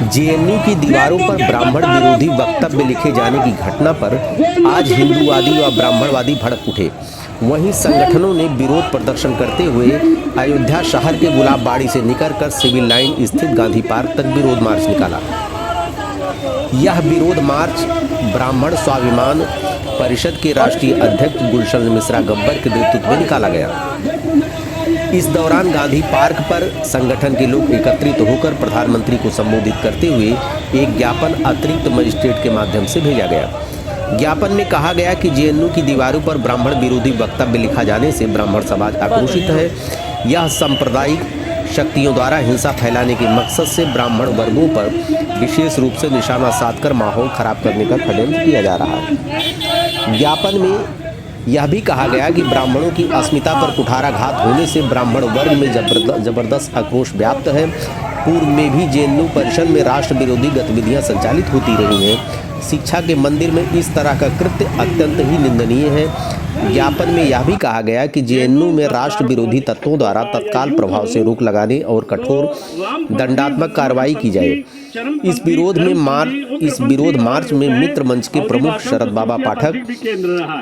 JNU की दीवारों पर ब्राह्मण विरोधी वक्तव्य लिखे जाने की घटना पर आज हिंदूवादी व ब्राह्मणवादी भड़क उठे। वहीं संगठनों ने विरोध प्रदर्शन करते हुए अयोध्या शहर के गुलाबबाड़ी से निकलकर सिविल लाइन स्थित गांधी पार्क तक विरोध मार्च निकाला। यह विरोध मार्च ब्राह्मण स्वाभिमान परिषद के राष्ट्रीय अध्यक्ष गुलशन मिश्रा गब्बर के नेतृत्व में निकाला गया। इस दौरान गांधी पार्क पर संगठन के लोग एकत्रित होकर प्रधानमंत्री को संबोधित करते हुए एक ज्ञापन अतिरिक्त मजिस्ट्रेट के माध्यम से भेजा गया। ज्ञापन में कहा गया कि जेएनयू की दीवारों पर ब्राह्मण विरोधी वक्तव्य लिखा जाने से ब्राह्मण समाज आक्रोशित है। यह सांप्रदायिक शक्तियों द्वारा हिंसा फैलाने के मकसद से ब्राह्मण वर्गों पर विशेष रूप से निशाना साधकर माहौल खराब करने का षड्यंत्र किया जा रहा है। ज्ञापन में यह भी कहा गया कि ब्राह्मणों की अस्मिता पर कुठाराघात होने से ब्राह्मण वर्ग में जबरदस्त आक्रोश व्याप्त है। पूर्व में भी जेएनयू परिषद में राष्ट्र विरोधी गतिविधियां संचालित होती रही हैं। शिक्षा के मंदिर में इस तरह का कृत्य अत्यंत ही निंदनीय है। ज्ञापन में यह भी कहा गया कि जेएनयू में राष्ट्र विरोधी तत्वों द्वारा तत्काल प्रभाव से रोक लगाने और कठोर दंडात्मक कार्रवाई की जाए। इस विरोध मार्च में मित्र मंच के प्रमुख शरद बाबा पाठक,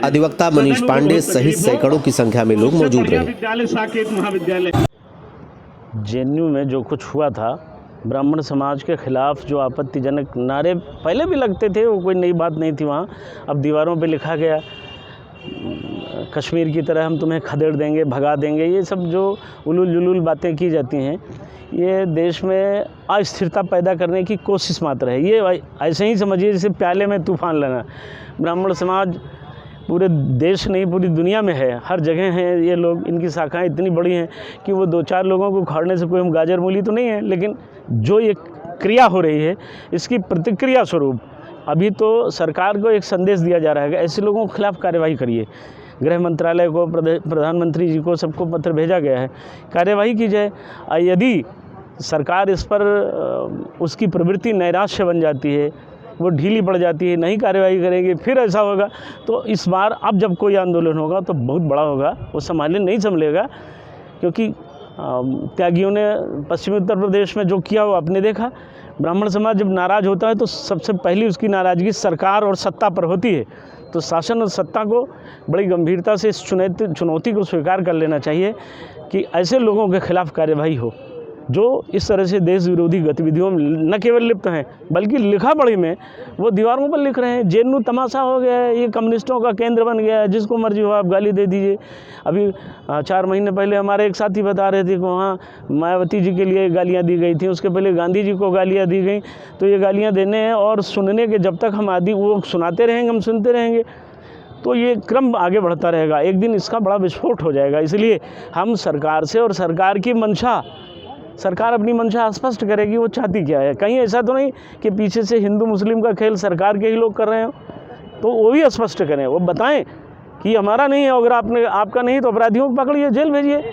अधिवक्ता मनीष पांडे सहित सैकड़ों की संख्या में लोग मौजूद रहे। जेएनयू में जो कुछ हुआ था, ब्राह्मण समाज के खिलाफ जो आपत्तिजनक नारे पहले भी लगते थे, वो कोई नई बात नहीं थी। वहाँ अब दीवारों पे लिखा गया कश्मीर की तरह हम तुम्हें खदेड़ देंगे, भगा देंगे, ये सब जो उलूल जुलूल बातें की जाती हैं, ये देश में अस्थिरता पैदा करने की कोशिश मात्र है। ये ऐसे ही समझिए जैसे प्याले में तूफान लाना। ब्राह्मण समाज पूरे देश नहीं पूरी दुनिया में है, हर जगह हैं ये लोग। इनकी शाखाएं इतनी बड़ी हैं कि वो दो चार लोगों को उखाड़ने से कोई हम गाजर मूली तो नहीं है, लेकिन जो ये क्रिया हो रही है इसकी प्रतिक्रिया स्वरूप अभी तो सरकार को एक संदेश दिया जा रहा है कि ऐसे लोगों के खिलाफ कार्यवाही करिए। गृह मंत्रालय को, प्रधानमंत्री जी को, सबको पत्र भेजा गया है, कार्यवाही की जाए। यदि सरकार इस पर उसकी प्रवृत्ति नैराश्य बन जाती है, वो ढीली पड़ जाती है, नहीं कार्यवाही करेंगे, फिर ऐसा होगा तो इस बार अब जब कोई आंदोलन होगा तो बहुत बड़ा होगा, वो संभालने नहीं संभलेगा। क्योंकि त्यागियों ने पश्चिमी उत्तर प्रदेश में जो किया वो आपने देखा। ब्राह्मण समाज जब नाराज़ होता है तो सबसे पहली उसकी नाराज़गी सरकार और सत्ता पर होती है। तो शासन और सत्ता को बड़ी गंभीरता से इस चुनौती को स्वीकार कर लेना चाहिए कि ऐसे लोगों के खिलाफ कार्यवाही हो जो इस तरह से देश विरोधी गतिविधियों में न केवल लिप्त हैं बल्कि लिखा पढ़ी में वो दीवारों पर लिख रहे हैं। जेएनयू तमाशा हो गया है, ये कम्युनिस्टों का केंद्र बन गया है, जिसको मर्जी हो आप गाली दे दीजिए। अभी 4 महीने पहले हमारे एक साथी बता रहे थे कि वहाँ मायावती जी के लिए गालियाँ दी गई थी, उसके पहले गांधी जी को गालियाँ दी गई। तो ये गालियाँ देने हैं और सुनने के जब तक हम आदि वो सुनाते रहेंगे, हम सुनते रहेंगे, तो ये क्रम आगे बढ़ता रहेगा। एक दिन इसका बड़ा विस्फोट हो जाएगा। इसलिए हम सरकार से और सरकार की मंशा, सरकार अपनी मंशा स्पष्ट करेगी वो चाहती क्या है। कहीं ऐसा तो नहीं कि पीछे से हिंदू मुस्लिम का खेल सरकार के ही लोग कर रहे हो, तो वो भी स्पष्ट करें, वो बताएं कि हमारा नहीं है, अगर आपका नहीं तो अपराधियों को पकड़िए, जेल भेजिए।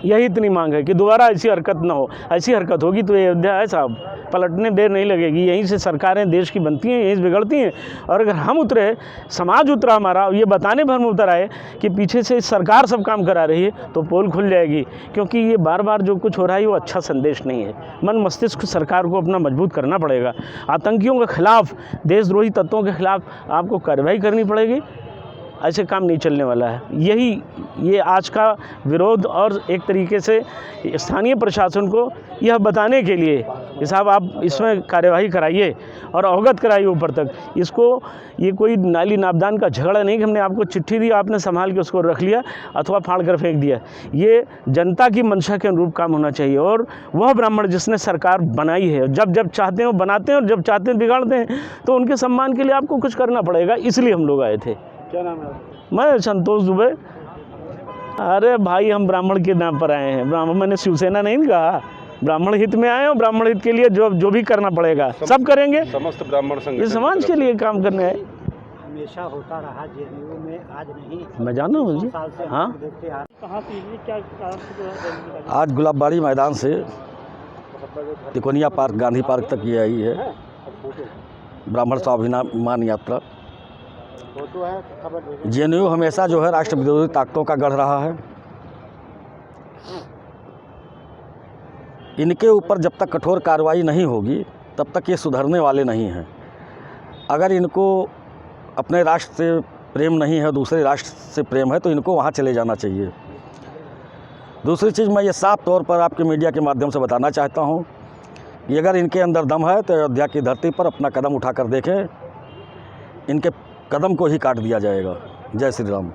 यही इतनी मांग है कि दोबारा ऐसी हरकत ना हो। ऐसी हरकत होगी तो ये अयोध्या है साहब, पलटने देर नहीं लगेगी। यहीं से सरकारें देश की बनती हैं, यहीं से बिगड़ती हैं। और अगर हम उतरे, समाज उतरा हमारा, ये बताने भर में उतर आए कि पीछे से सरकार सब काम करा रही है, तो पोल खुल जाएगी। क्योंकि ये बार बार जो कुछ हो रहा है वो अच्छा संदेश नहीं है। मन मस्तिष्क सरकार को अपना मजबूत करना पड़ेगा। आतंकियों के खिलाफ, देशद्रोही तत्वों के खिलाफ आपको कार्रवाई करनी पड़ेगी। ऐसे काम नहीं चलने वाला है। ये आज का विरोध और एक तरीके से स्थानीय प्रशासन को यह बताने के लिए कि साहब आप इसमें कार्यवाही कराइए और अवगत कराइए ऊपर तक इसको। ये कोई नाली नापदान का झगड़ा नहीं कि हमने आपको चिट्ठी दी, आपने संभाल के उसको रख लिया अथवा फाड़ कर फेंक दिया। ये जनता की मंशा के अनुरूप काम होना चाहिए। और वह ब्राह्मण जिसने सरकार बनाई है, जब जब चाहते हैं बनाते हैं और जब चाहते हैं बिगाड़ते हैं, तो उनके सम्मान के लिए आपको कुछ करना पड़ेगा। इसलिए हम लोग आए थे। क्या नाम है? मैं संतोष दुबे। अरे भाई, हम ब्राह्मण के नाम पर आए हैं। ब्राह्मण, मैंने शिवसेना नहीं कहा, ब्राह्मण हित में आए हैं। ब्राह्मण हित के लिए जो भी करना पड़ेगा सब करेंगे। समस्त ब्राह्मण संघ ये समाज के लिए काम करने आए। हमेशा होता रहा जेएनयू में, आज नहीं। मैं जानता हूँ जी। हाँ, कहाँ से ये क्या आज गुलाबबाड़ी मैदान से तिकोनिया पार्क, गांधी पार्क तक ये आई है ब्राह्मण स्वाभिमान यात्रा। जेएनयू हमेशा जो है राष्ट्र विरोधी ताकतों का गढ़ रहा है। इनके ऊपर जब तक कठोर कार्रवाई नहीं होगी तब तक ये सुधरने वाले नहीं हैं। अगर इनको अपने राष्ट्र से प्रेम नहीं है, दूसरे राष्ट्र से प्रेम है, तो इनको वहाँ चले जाना चाहिए। दूसरी चीज़ मैं ये साफ तौर पर आपके मीडिया के माध्यम से बताना चाहता हूँ कि अगर इनके अंदर दम है तो अयोध्या की धरती पर अपना कदम उठा कर देखें, इनके कदम को ही काट दिया जाएगा। जय श्री राम।